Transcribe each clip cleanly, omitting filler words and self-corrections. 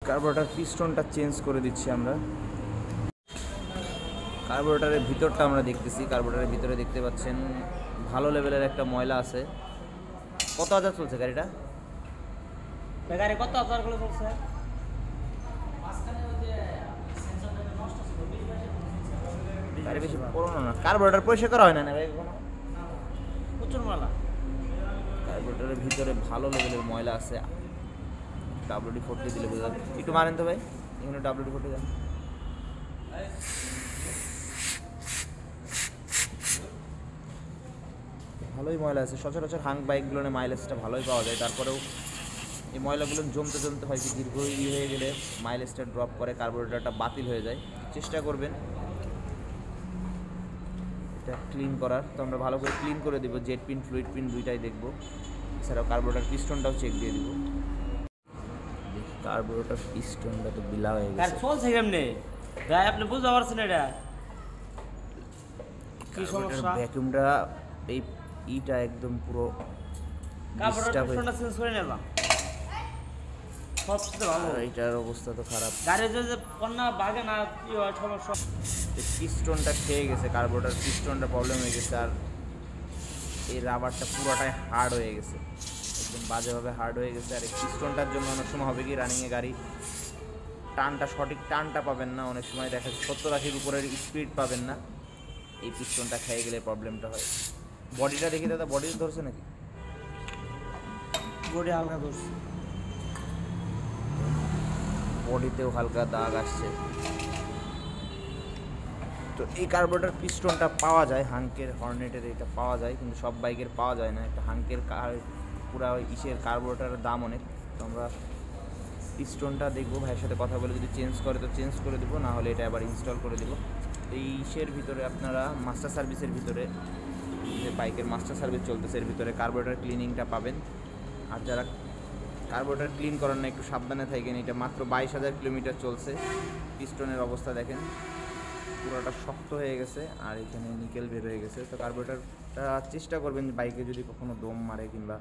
Carburettor পিস্টনটা change করে দিচ্ছি আমরা। কার্বোরেটরের ভিতরটা আমরা দেখতেছি, কার্বোরেটরের ভিতরে দেখতে পাচ্ছেন ভালো লেভেলের একটা ময়লা আছে। কত হাজার চলছে গাড়িটা? গাড়ি কত হাজার করে চলছে? গাড়ি বেশি পুরোনো না, কার্বোরেটর পরিষ্কার করা হয় না ভাই কোনো? প্রচুর ময়লা। কার্বোরেটরের ভিতরে ভালো লেভেলের ময়লা আছে। WD-40 দিলে বোঝা যাবে। একটু মারেন তো ভাই, এখানে WD-40 দেন। ভালোই ময়লা আছে। সচরাচর হাং বাইকগুলো মাইলেজটা ভালোই পাওয়া যায়, তারপরেও এই ময়লাগুলো জমতে জমতে হয় কি দীর্ঘ হয়ে গেলে মাইলেজটা ড্রপ করে, কার্বোরেটরটা বাতিল হয়ে যায়। চেষ্টা করবেন এটা ক্লিন করার। তো আমরা ভালো করে ক্লিন করে দেবো, জেট পিন ফ্লুইড পিন দুইটাই দেখবো, এছাড়াও কার্বোরেটর পিস্টনটাও চেক দিয়ে দিব। কার্বোরেটর পিস্টনটা তো বিলা হয়ে গেছে। চলছে কেমনে ভাই, আপনি বুঝতে পারছেন এটা কি সমস্যা? ভ্যাকুয়ামটা এই ইটা একদম পুরো কার্বোরেটর পিস্টনটা চেঞ্জ করে নিলাম, সবচেয়ে ভালো। এইটার অবস্থা তো খারাপ। গাড়ির যে পণ্য বাগে না কি হয় সমস্যা, পিস্টনটা খেয়ে গেছে, কার্বোরেটর পিস্টনটা প্রবলেম হয়ে গেছে। আর এই রাবারটা পুরোটাই হার্ড হয়ে গেছে, একদম বাজেভাবে হার্ড হয়ে গেছে। আর এই পিস্টনটার জন্য অনেক সময় হবে কি রানিংয়ে গাড়ি টানটা সঠিক টানটা পাবেন না, অনেক সময় দেখা যাচ্ছে 70-80-র উপরের স্পিড পাবেন না, এই পিস্টনটা খেয়ে গেলে প্রবলেমটা হয়। বডিটা দেখি দাদা, বডি ধরছে নাকি? বডি হালকা ধরছে, বডিতেও হালকা দাগ আসছে। তো এই কার্বোরেটর পিস্টনটা পাওয়া যায় হাঙ্কের, হর্নেটের এটা পাওয়া যায়, কিন্তু সব বাইকের পাওয়া যায় না। একটা হাঙ্কের পুরা ইসের কার্বোরেটরের দাম অনেক। তো আমরা পিস্টনটা দেখবো, ভাইয়ের সাথে কথা বলে যদি চেঞ্জ করে তো চেঞ্জ করে দেবো, না হলে এটা আবার ইনস্টল করে দেবো। এই ইসের ভিতরে আপনারা মাস্টার সার্ভিসের ভিতরে, যে বাইকের মাস্টার সার্ভিস চলতেছে এর ভিতরে কার্বোরেটর ক্লিনিংটা পাবেন। আর যারা কার্বোরেটর ক্লিন করার না একটু সাবধানে থাকেন। এটা মাত্র 22,000 কিলোমিটার চলছে। পিস্টনের অবস্থা দেখেন, পুরোটা শক্ত হয়ে গেছে আর এখানে নিকেল বের হয়ে গেছে। তো কার্বোরেটরটা চেষ্টা করবেন, বাইকে যদি কখনো দম মারে কিংবা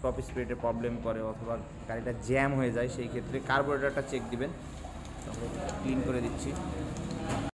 টপ স্পিডে প্রবলেম করে অথবা গাড়িটা জ্যাম হয়ে যায়, সেই ক্ষেত্রে কার্বোরেটরটা চেক দিবেন। ক্লিন করে দিচ্ছি।